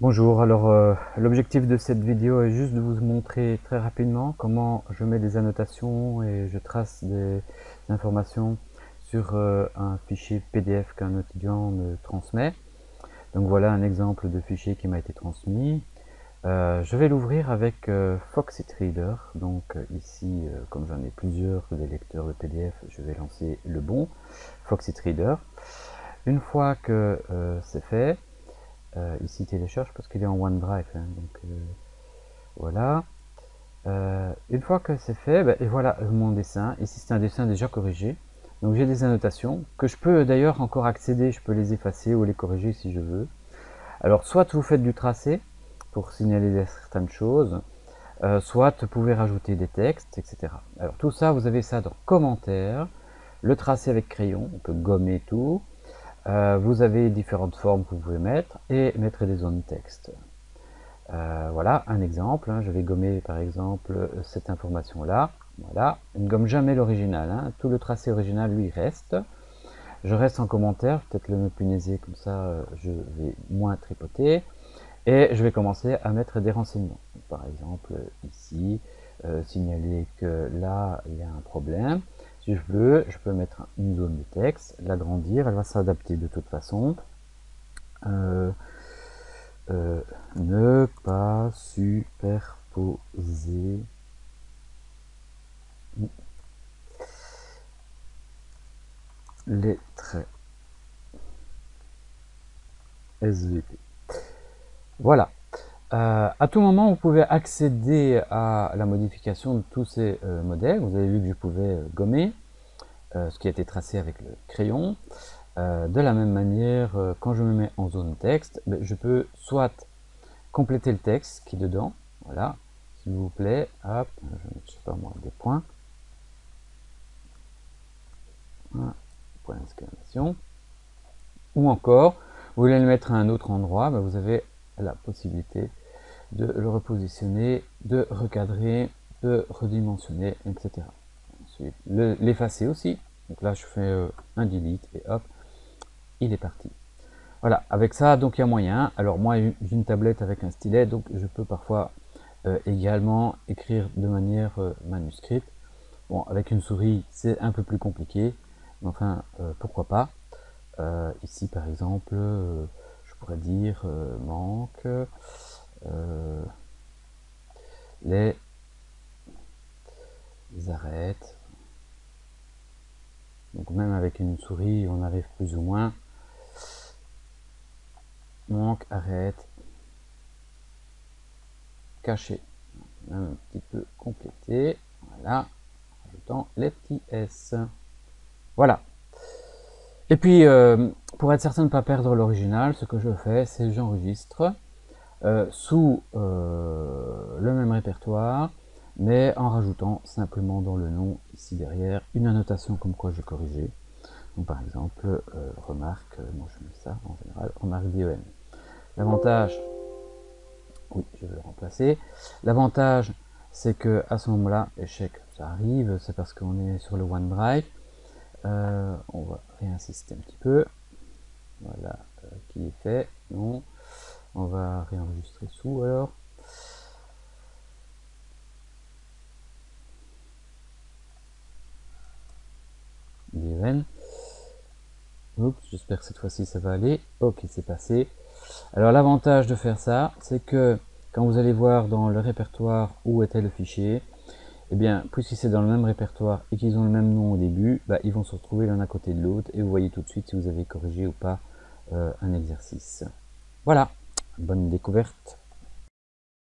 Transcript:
Bonjour, alors l'objectif de cette vidéo est juste de vous montrer très rapidement comment je mets des annotations et je trace des informations sur un fichier PDF qu'un étudiant me transmet. Donc voilà un exemple de fichier qui m'a été transmis. Je vais l'ouvrir avec Foxit Reader. Donc ici, comme j'en ai plusieurs des lecteurs de PDF, je vais lancer le bon Foxit Reader. Une fois que c'est fait, ici télécharge parce qu'il est en OneDrive, hein, donc voilà. Une fois que c'est fait, et voilà mon dessin. Ici c'est un dessin déjà corrigé, donc j'ai des annotations que je peux d'ailleurs encore accéder, je peux les effacer ou les corriger si je veux. Alors soit vous faites du tracé pour signaler certaines choses, soit vous pouvez rajouter des textes, etc. Alors tout ça, vous avez ça dans commentaires, le tracé avec crayon, on peut gommer tout. Vous avez différentes formes que vous pouvez mettre et mettre des zones texte. Voilà un exemple, hein. Je vais gommer par exemple cette information là, voilà, je ne gomme jamais l'original, hein. Tout le tracé original lui reste. Je reste en commentaire, peut-être le punaiser comme ça je vais moins tripoter, et je vais commencer à mettre des renseignements. Par exemple ici, signaler que là il y a un problème. Si je veux, je peux mettre une zone de texte, l'agrandir, elle va s'adapter de toute façon. Ne pas superposer les traits SVP. Voilà. À tout moment, vous pouvez accéder à la modification de tous ces modèles. Vous avez vu que je pouvais gommer ce qui a été tracé avec le crayon. De la même manière, quand je me mets en zone texte, je peux soit compléter le texte qui est dedans, voilà, s'il vous plaît, hop, je vais mettre, je sais pas moi, des points, un point d'exclamation, ou encore, vous voulez le mettre à un autre endroit, vous avez la possibilité de le repositionner, de recadrer, de redimensionner, etc. Ensuite, l'effacer aussi, donc là je fais un delete et hop, il est parti. Voilà, avec ça, donc il y a moyen. Alors moi, j'ai une tablette avec un stylet, donc je peux parfois également écrire de manière manuscrite. Bon, avec une souris, c'est un peu plus compliqué, mais enfin, pourquoi pas. Ici, par exemple, je pourrais dire manque les arêtes. Donc même avec une souris, on arrive plus ou moins. Manque, arrête, caché. Un petit peu complété, voilà, en ajoutant les petits S. Voilà. Et puis, pour être certain de ne pas perdre l'original, ce que je fais, c'est que j'enregistre sous le même répertoire, mais en rajoutant simplement dans le nom, ici derrière, une annotation comme quoi je corrigeais. Donc par exemple, remarque, moi je mets ça en général, remarque DEN. L'avantage, oui, je vais le remplacer. L'avantage, c'est que à ce moment-là, échec, ça arrive, c'est parce qu'on est sur le OneDrive. On va réinsister un petit peu. Voilà, qui est fait. Non, on va réenregistrer sous alors. Even. Oups, j'espère que cette fois-ci ça va aller. Ok, c'est passé. Alors l'avantage de faire ça, c'est que quand vous allez voir dans le répertoire où était le fichier, eh bien, puisque c'est dans le même répertoire et qu'ils ont le même nom au début, ils vont se retrouver l'un à côté de l'autre et vous voyez tout de suite si vous avez corrigé ou pas un exercice. Voilà, bonne découverte.